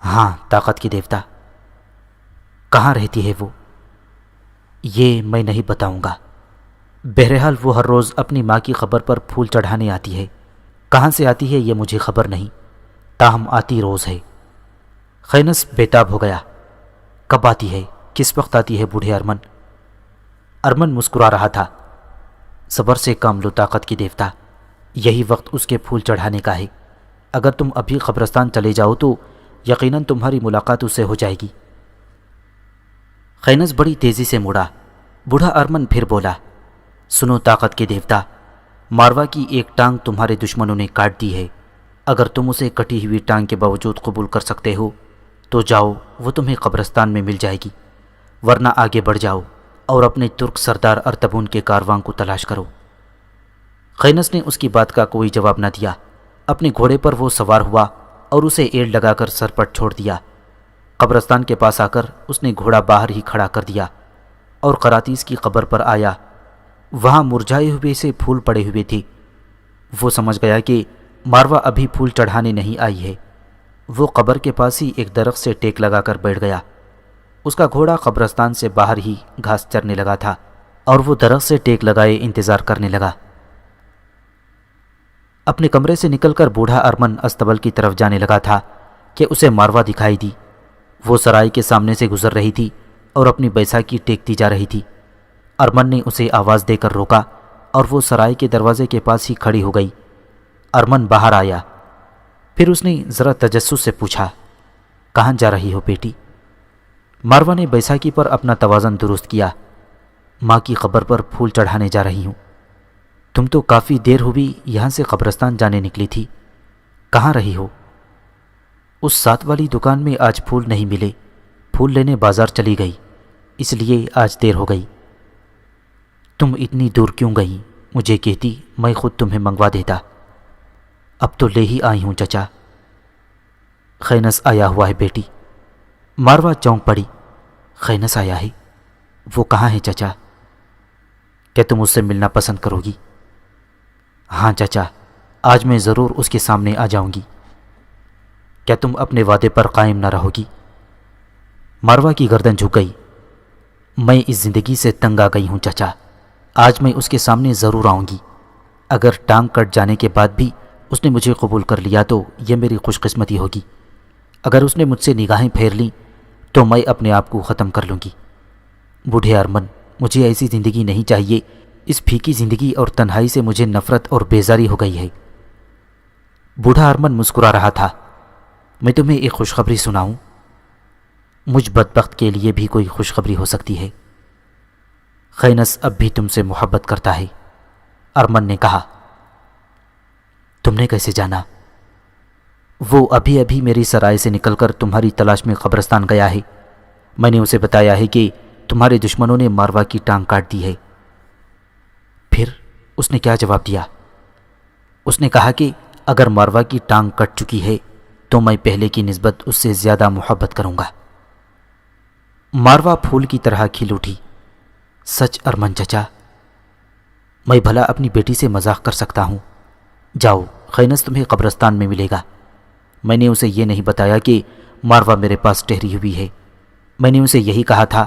ہاں طاقت کی دیوتا۔ کہاں رہتی ہے وہ؟ یہ میں نہیں بتاؤں گا۔ بہرحال وہ ہر روز اپنی ماں کی قبر پر پھول چڑھانے آتی ہے، کہاں سے آتی ہے یہ مجھے خبر نہیں، تاہم آتی روز ہے۔ خینس بےتاب ہو گیا۔ کب آتی ہے؟ کس وقت آتی ہے بوڑھے ارمن؟ ارمن مسکرا رہا تھا۔ صبر سے کام لو طاقت کی دیوتا، یہی وقت اس کے پھول چڑھانے کا ہے۔ اگر تم ابھی قبرستان چلے جاؤ تو یقیناً تمہاری ملاقات اس سے ہو جائے گی۔ خینس بڑی تیزی سے مڑا۔ بوڑھا ارمن پھر بولا، سنو طاقت کے دیوتا، ماروا کی ایک ٹانگ تمہارے دشمنوں نے کاٹ دی ہے۔ اگر تم اسے کٹی ہوئی ٹانگ کے باوجود قبول کر سکتے ہو تو جاؤ، وہ تمہیں قبرستان میں مل جائے گی، ورنہ آگے بڑھ جاؤ اور اپنے ترک سردار ارتبون کے کاروان کو تلاش کرو۔ خینس نے اس کی بات کا کوئی جواب نہ دیا۔ اپنے گھوڑے پر وہ سوار ہوا اور اسے ایڑ لگا کر سر پر چھوڑ دیا۔ قبرستان کے پاس آ کر اس نے گھوڑا باہر ہی کھڑا کر دیا اور قراتیس کی قبر پر آیا۔ وہاں مرجھائے ہوئے سے پھول پڑے ہوئے تھے۔ وہ سمجھ گیا کہ ماروا ابھی پھول چڑھانے نہیں آئی ہے۔ وہ قبر کے پاس ہی ایک درخت سے ٹیک لگا کر بیٹھ گیا۔ اس کا گھوڑا قبرستان سے باہر ہی گھاس چرنے لگا تھا اور وہ درخت سے ٹیک لگائے انتظار کرنے لگا۔ اپنے کمرے سے نکل کر بوڑھا ارمن استبل کی طرف جانے لگا تھا کہ اسے ماروا دکھائی دی۔ وہ سرائے کے سامنے سے گزر رہی تھی اور اپنی بیساکھی ٹیکتی جا رہی تھی۔ ارمن نے اسے آواز دے کر روکا اور وہ سرائے کے دروازے کے پاس ہی کھڑی ہو گئی۔ ارمن باہر آیا۔ پھر اس نے ذرا تجسس سے پوچھا، کہاں جا رہی ہو بیٹی؟ ماروا نے بیساکھی پر اپنا توازن درست کیا۔ ماں کی قبر پر پھول چڑھانے جا رہی ہوں۔ تم تو کافی دیر ہوئی یہاں سے قبرستان جانے نکلی تھی، کہاں رہی ہو؟ اس ساتھ والی دکان میں آج پھول نہیں ملے، پھول لینے بازار چلی گئی، اس لیے آج دیر ہو گئی۔ تم اتنی دور کیوں گئی؟ مجھے کہتی، میں خود تمہیں منگوا دیتا۔ اب تو لے ہی آئی ہوں چچا۔ خینس آیا ہوا ہے بیٹی۔ ماروا چونک پڑی۔ خینس آیا ہے؟ وہ کہاں ہے چچا؟ کیا تم اس سے ملنا پسند کرو گی؟ ہاں چچا، آج میں ضرور اس کے سامنے آ جاؤں گی۔ کیا تم اپنے وعدے پر قائم نہ رہو گی؟ ماروا کی گردن جھک گئی۔ میں اس زندگی سے تنگ آ گئی ہوں چچا، آج میں اس کے سامنے ضرور آؤں گی۔ اگر ٹانگ کٹ جانے کے بعد بھی اس نے مجھے قبول کر لیا تو یہ میری خوش قسمتی ہوگی۔ اگر اس نے مجھ سے نگاہیں پھیر لیں تو میں اپنے آپ کو ختم کر لوں گی۔ بوڑھے ارمن، مجھے ایسی زندگی نہیں چاہیے۔ اس پھیکی زندگی اور تنہائی سے مجھے نفرت اور بیزاری ہو گئی ہے۔ بوڑھا ارمن مسکرا رہا تھا۔ میں تمہیں ایک خوشخبری سناؤں؟ مجھ بدبخت کے لیے بھی کوئی خوشخبری ہو سکتی ہے۔ خینس اب بھی تم سے محبت کرتا ہے، ارمن نے کہا۔ تم نے کیسے جانا؟ وہ ابھی ابھی میری سرائے سے نکل کر تمہاری تلاش میں قبرستان گیا ہے۔ میں نے اسے بتایا ہے کہ تمہارے دشمنوں نے ماروا کی ٹانگ کاٹ دی ہے۔ پھر اس نے کیا جواب دیا؟ اس نے کہا کہ اگر ماروا کی ٹانگ کٹ چکی ہے تو میں پہلے کی نسبت اس سے زیادہ محبت کروں گا۔ ماروا پھول کی طرح کھل اٹھی۔ سچ ارمن چچا؟ میں بھلا اپنی بیٹی سے مذاق کر سکتا ہوں؟ جاؤ، خینس تمہیں قبرستان میں ملے گا۔ میں نے اسے یہ نہیں بتایا کہ ماروا میرے پاس ٹھہری ہوئی ہے۔ میں نے اسے یہی کہا تھا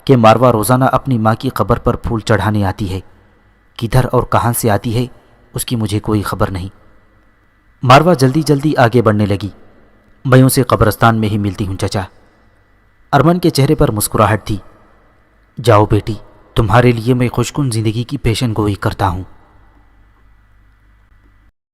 کہ ماروا روزانہ اپنی ماں کی قبر پر پھول چڑھانے آتی ہے۔ کدھر اور کہاں سے آتی ہے اس کی مجھے کوئی خبر نہیں۔ ماروا جلدی جلدی آگے بڑھنے لگی۔ میں اسے قبرستان میں ہی ملتی ہوں چچا۔ ارمن کے چہرے پر مسکراہٹ تھی۔ جاؤ بیٹی، تمہارے لیے میں خوشکن زندگی کی پیشن گوئی کرتا ہوں۔